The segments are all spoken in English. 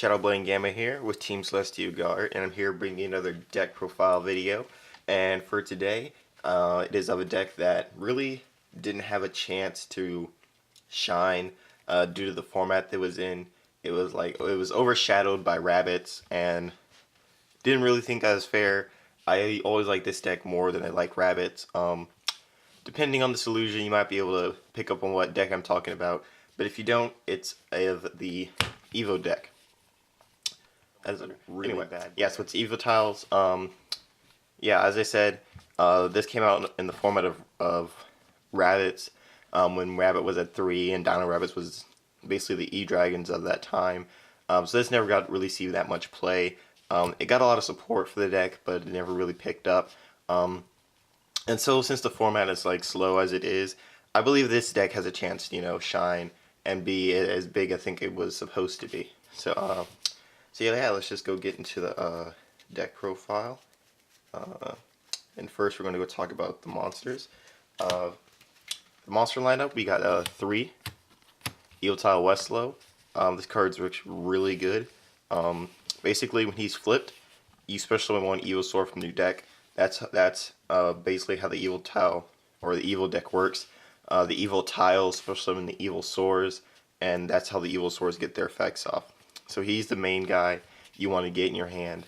Shadowblade Gamma here with Team Celestial Guard, and I'm here bringing another deck profile video. And for today, it is of a deck that really didn't have a chance to shine due to the format that it was in. It was overshadowed by rabbits, and didn't really think that was fair. I always like this deck more than I like rabbits. Depending on the solution, you might be able to pick up on what deck I'm talking about. But if you don't, it's the Evo deck. Anyway, bad. Yeah, so it's Evo tiles. Yeah, as I said, this came out in the format of Rabbits, when Rabbit was at 3 and Dino Rabbits was basically the E-Dragons of that time. So this never got really see that much play. It got a lot of support for the deck, but it never really picked up. And so since the format is like slow as it is, I believe this deck has a chance to, shine and be as big I think it was supposed to be. So yeah, let's just go get into the deck profile. And first we're going to go talk about the monsters. The monster lineup, we got 3. Evil Tile Westlow. This card looks really good. Basically, when he's flipped, you special summon one Evil Sword from your deck. That's basically how the Evil Tile or the Evil deck works. The Evil Tiles special summon the Evil Swords, and that's how the Evil Swords get their effects off. So he's the main guy you want to get in your hand.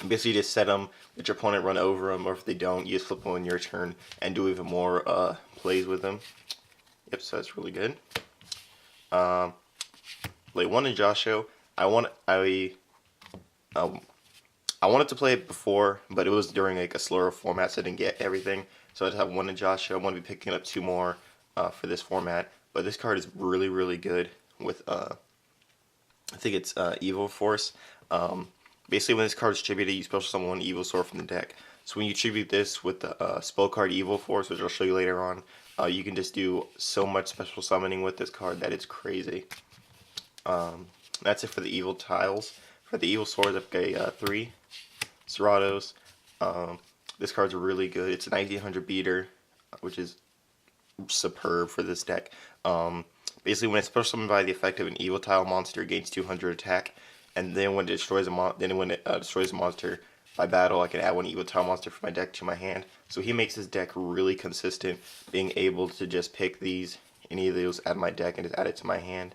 Basically, just set him, let your opponent run over him, or if they don't, you just flip him on your turn and do even more plays with him. Yep, so that's really good. Like one in Joshua, I wanted to play it before, but it was during like a slower format, so I didn't get everything. So I just have one in Joshua. I'm going to be picking up 2 more for this format. But this card is really, really good with, I think it's Evo Force. Basically, when this card is tributed, you special summon one Evil Sword from the deck. So when you tribute this with the spell card Evo Force, which I'll show you later on, you can just do so much special summoning with this card that it's crazy. That's it for the Evil Tiles. For the Evil Swords, I've got 3 Seratos. This card's really good. It's a 1900 beater, which is superb for this deck. Basically, when it's special summoned by the effect of an Evil Tile monster, it gains 200 attack, and then when it destroys a monster by battle, I can add one Evil Tile monster from my deck to my hand. So he makes his deck really consistent, being able to just pick any of those out of my deck and just add it to my hand.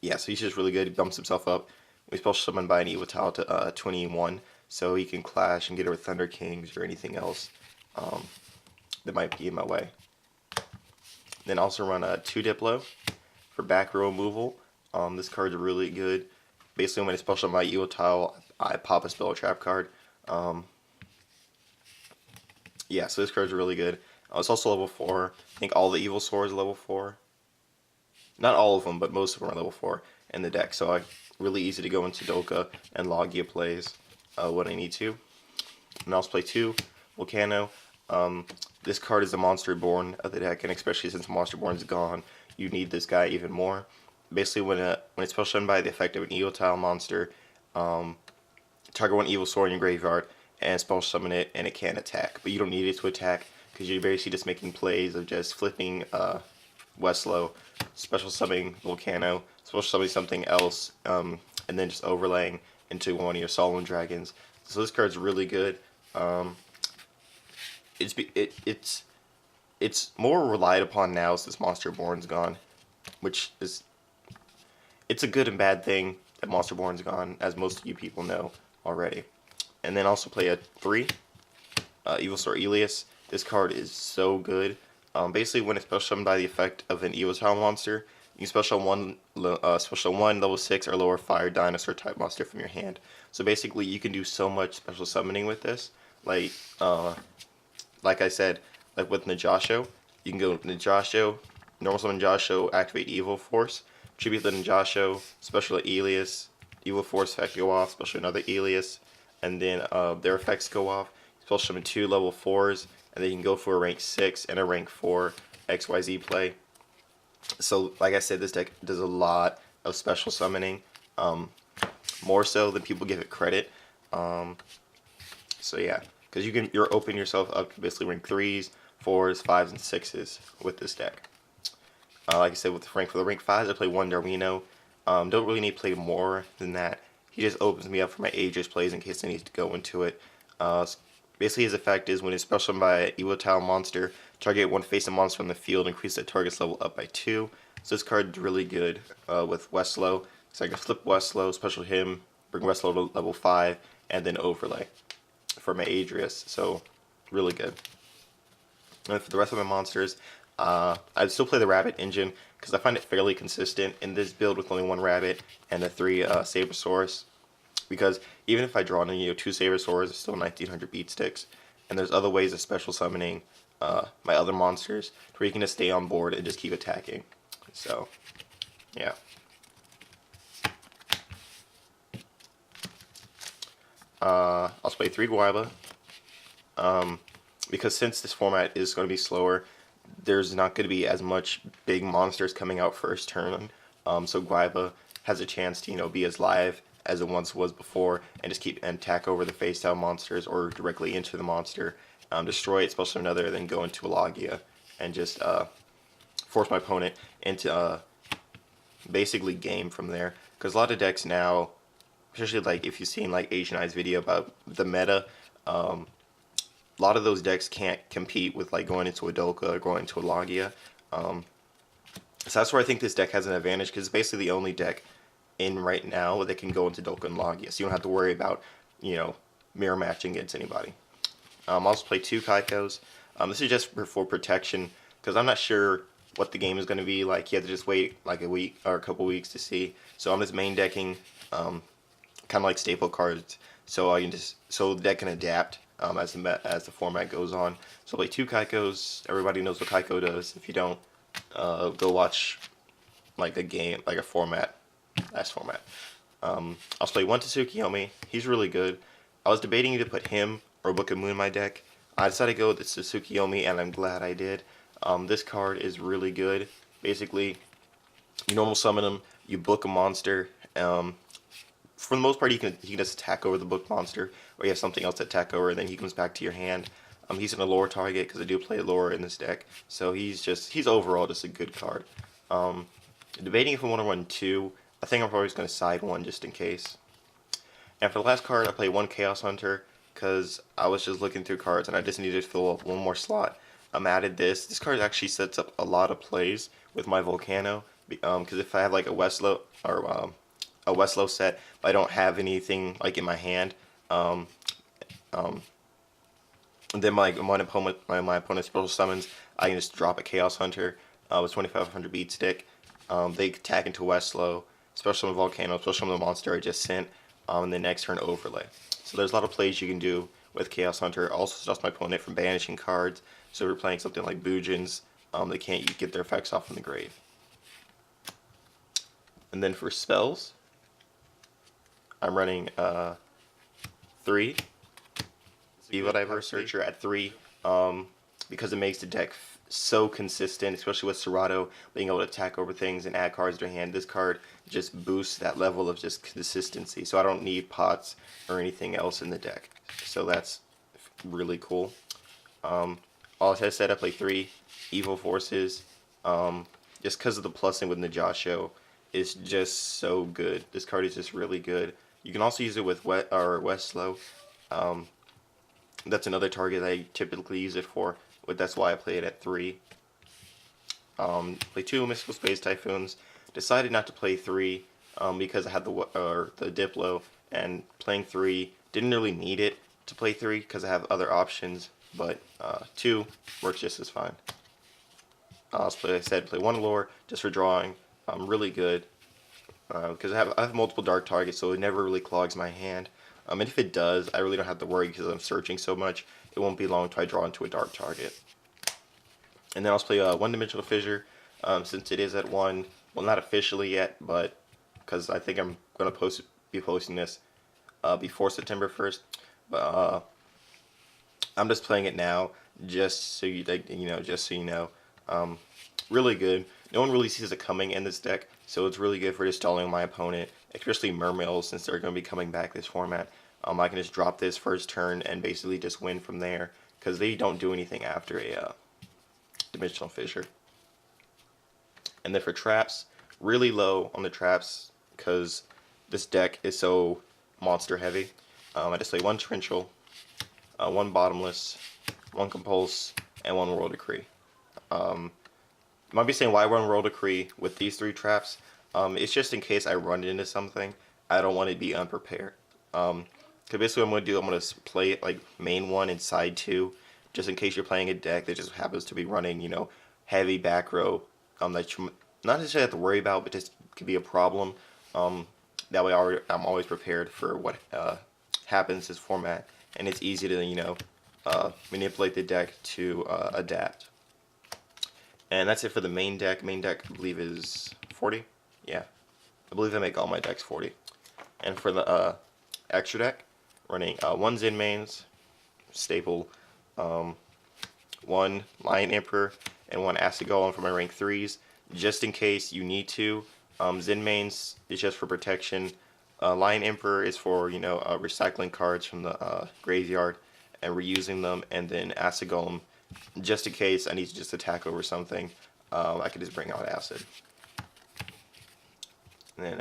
Yeah, so he's just really good. He bumps himself up. He's special summoned by an Evil Tile to 21, so he can clash and get it with Thunder Kings or anything else that might be in my way. Then also run 2 Diplo for back row removal. This card's really good. Basically, when it's special on my Evil Tile, I pop a spell trap card. Yeah, so this card's really good. It's also level 4. I think all the Evil Swords are level 4. Not all of them, but most of them are level 4 in the deck. So really easy to go into Dolka and Logia plays when I need to. And I also play 2 Volcano. This card is the Monster Born of the deck, and especially since Monster Born is gone, you need this guy even more. Basically, when it's special summoned by the effect of an Evil Tile monster, target one Evil Sword in your graveyard and special summon it, and it can attack. But you don't need it to attack because you're basically just making plays of just flipping Westlow, special summoning Volcano, special summoning something else, and then just overlaying into one of your Solemn Dragons. So this card's really good. It's more relied upon now since Monster Born's gone, which is it's a good and bad thing that Monster Born's gone, as most of you people know already. And then also play a 3 Evil Sword Elias. This card is so good. Basically, when it's special summoned by the effect of an Evil Tile monster, you can special one level 6 or lower fire dinosaur type monster from your hand. So basically, you can do so much special summoning with this. Like I said, like with Najasho, you can go Najasho, normal summon Najasho, activate Evil Force, tribute the Najasho, special Elias, Evil Force effect go off, special another Elias, and then their effects go off. Special summon 2 level 4s, and then you can go for a rank 6 and a rank 4 XYZ play. So, like I said, this deck does a lot of special summoning, more so than people give it credit. So yeah, because you're opening yourself up to basically rank 3s, 4s, 5s, and 6s with this deck. Like I said, with the rank 5s, I play 1 Darwino. Don't really need to play more than that. He just opens me up for my Aegis plays in case I need to go into it. Basically, his effect is when it's special by Evo Tile monster, target one face-up monster on the field, increase the target's level up by 2. So this card's really good with Westlow. So I can flip Westlow, special him, bring Westlow to level 5, and then overlay for my Adrius. So really good. And for the rest of my monsters, I'd still play the Rabbit engine because I find it fairly consistent in this build with only one Rabbit and the 3 Sabersaurus. Because even if I draw in 2 Sabersaurs, it's still 1900 beat sticks. And there's other ways of special summoning my other monsters where you can just stay on board and just keep attacking. So, yeah. I'll play 3 Guaiba. Because since this format is going to be slower, there's not going to be as much big monsters coming out first turn. So Guaiba has a chance to be as live as it once was before, and just keep and attack over the face down monsters or directly into the monster, destroy it, special another, then go into a Logia and just force my opponent into basically game from there. Because a lot of decks now, especially like if you've seen like Asian Eye's video about the meta, a lot of those decks can't compete with like going into a Dolka or going into a Logia. So that's where I think this deck has an advantage, because it's basically the only deck in right now that can go into Dolka and Logia, so you don't have to worry about mirror matching against anybody. I'll also play 2 Kaikos. This is just for protection, because I'm not sure what the game is going to be like. You have to just wait like a week or a couple weeks to see. So I'm just main decking kind of like staple cards, so the deck can adapt as the format goes on. So play 2 Kaikos. Everybody knows what Kaiko does. If you don't, go watch like a game, like a format, last format. I'll play 1 Tsukuyomi. He's really good. I was debating to put him or Book of Moon in my deck. I decided to go with the Tsukuyomi, and I'm glad I did. This card is really good. Basically, you normal summon him, you book a monster. For the most part, he can just attack over the book monster, or you have something else to attack over, and then he comes back to your hand. He's in a lore target because I do play lore in this deck, so he's overall just a good card. Debating if I want to run 2. I think I'm probably just going to side 1 just in case. And for the last card, I play 1 Chaos Hunter because I was just looking through cards and I just needed to fill up 1 more slot. Added this. This card actually sets up a lot of plays with my Volcano, because if I have like a Westlow or a Westlow set, but I don't have anything like in my hand, then my opponent's special summons, I can just drop a Chaos Hunter with 2500 beat stick. They attack into Westlow, special summon Volcano, special summon the monster I just sent, and then next turn overlay. So there's a lot of plays you can do with Chaos Hunter. Also stops my opponent from banishing cards. So if we're playing something like Bujins, they can't get their effects off from the grave. And then for spells, I'm running 3 Evo Deck Searcher at 3, because it makes the deck so consistent, especially with Serato being able to attack over things and add cards to your hand. This card just boosts that level of just consistency, so I don't need pots or anything else in the deck. So that's really cool. All I said, I play 3 Evil Forces, just because of the plussing with Najasho. It's just so good. This card is just really good. You can also use it with Westlow. That's another target I typically use it for, but that's why I play it at 3. Play 2 Mystical Space Typhoons. Decided not to play 3 because I had the Diplo, and playing 3 didn't really need it to play 3 because I have other options, but 2 works just as fine. Play 1 Lore just for drawing. Really good because I have multiple dark targets, so it never really clogs my hand. And if it does, I really don't have to worry because I'm searching so much. It won't be long until I draw into a dark target. And then I'll play 1 Dimensional Fissure, since it is at 1. Well, not officially yet, but because I think I'm going to be posting this before September 1st. But I'm just playing it now, just so you know. Really good. No one really sees it coming in this deck, so it's really good for just stalling my opponent, especially Mermails, since they're going to be coming back this format. I can just drop this first turn and basically just win from there, because they don't do anything after a Dimensional Fissure. And then for traps, really low on the traps. because this deck is so monster heavy. I display one Torrential, one Bottomless, one Compulse, and one World Decree. You might be saying, why run World Decree with these 3 traps? It's just in case I run into something. I don't want to be unprepared. Because basically what I'm going to do, I'm going to play it like main 1 and side 2, just in case you're playing a deck that just happens to be running, you know, heavy back row, that you not necessarily have to worry about, but just could be a problem. That way I'm always prepared for what happens this format, and it's easy to, you know, manipulate the deck to adapt. And that's it for the main deck. Main deck, I believe, is 40. Yeah, I believe I make all my decks 40. And for the extra deck, running 1 Zen mains, staple, 1 Lion Emperor, and 1 Acid Golem for my rank 3s, just in case you need to. Zen mains is just for protection. Lion Emperor is for, you know, recycling cards from the graveyard and reusing them, and then Acid Golem, just in case I need to just attack over something, I could just bring out Acid. And then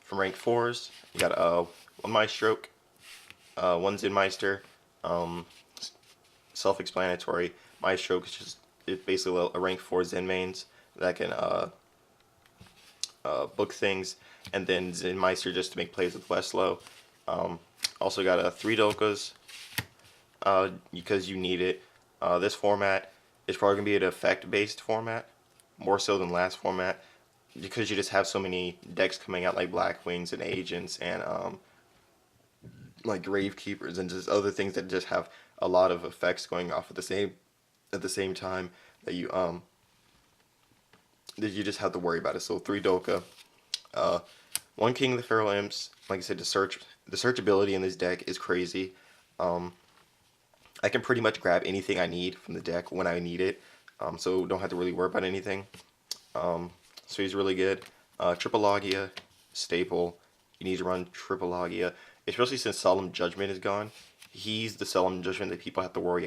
from rank 4s, you got 1 Maestroke, 1 Zen Meister, self-explanatory. Maestroke is just basically a rank 4 Zen mains that can book things, and then Zen Meister just to make plays with Westlow. Also got 3 Dolkas because you need it. This format is probably going to be an effect-based format, more so than last format, because you just have so many decks coming out like Black Wings and Agents and like Gravekeepers and just other things that just have a lot of effects going off at the same time that you just have to worry about it. So 3 Dolka, 1 King of the Feral Imps. Like I said, the search ability in this deck is crazy. I can pretty much grab anything I need from the deck when I need it, so don't have to really worry about anything. So he's really good. Tripologia, staple. You need to run Tripologia, especially since Solemn Judgment is gone. He's the Solemn Judgment that people have to worry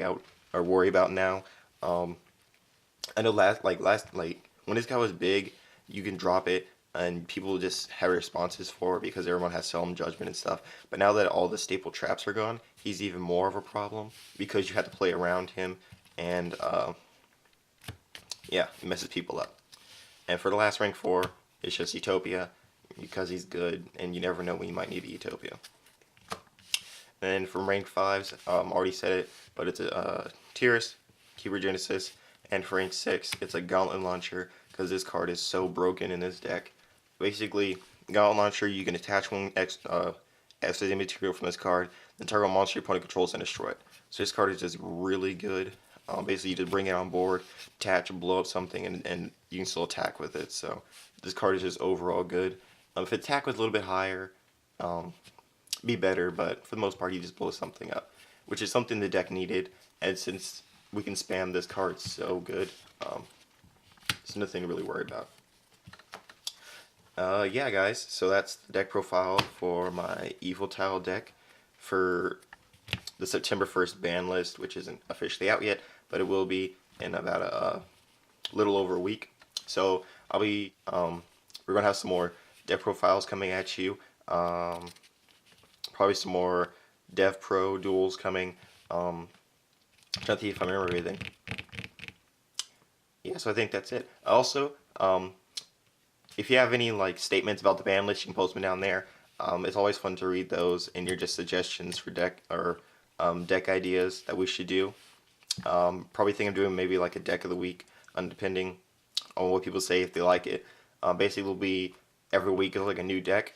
about now. I know last when this guy was big, you can drop it and people just have responses for it because everyone has Solemn Judgment and stuff. But now that all the staple traps are gone, he's even more of a problem because you have to play around him, and yeah, it messes people up. And for the last rank 4, it's just Utopia because he's good and you never know when you might need a Utopia. And from rank 5s, already said it, but it's a Tyrus, Keeper Genesis, and for rank 6, it's a Gauntlet Launcher because this card is so broken in this deck. Basically, Gauntlet Launcher, you can attach 1 extra material from this card, then target monster your opponent controls and destroy it. So this card is just really good. Basically, you just bring it on board, attach, blow up something, and you can still attack with it. So this card is just overall good. If attack was a little bit higher, be better, but for the most part, you just blow something up, which is something the deck needed. And since we can spam this card so good, there's nothing to really worry about. Yeah, guys, so that's the deck profile for my Evo Tile deck for the September 1st ban list, which isn't officially out yet, but it will be in about a little over a week. So I'll be, we're gonna have some more deck profiles coming at you. Probably some more Dev Pro duels coming. Trying to think if I remember everything. Yeah, so I think that's it. Also, if you have any like statements about the ban list, you can post them down there. It's always fun to read those, and your just suggestions for deck or deck ideas that we should do. Probably think of doing maybe like a deck of the week, depending on what people say if they like it. Basically, will be every week is like a new deck.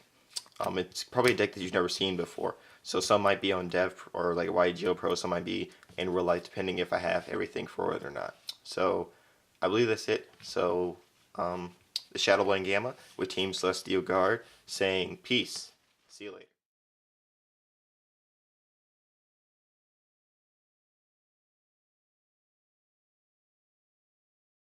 It's probably a deck that you've never seen before. So some might be on Dev or like YGO Pro, some might be in real life, depending if I have everything for it or not. So I believe that's it. So the Shadowblade Gamma with Team Celestial Guard saying peace. See you later.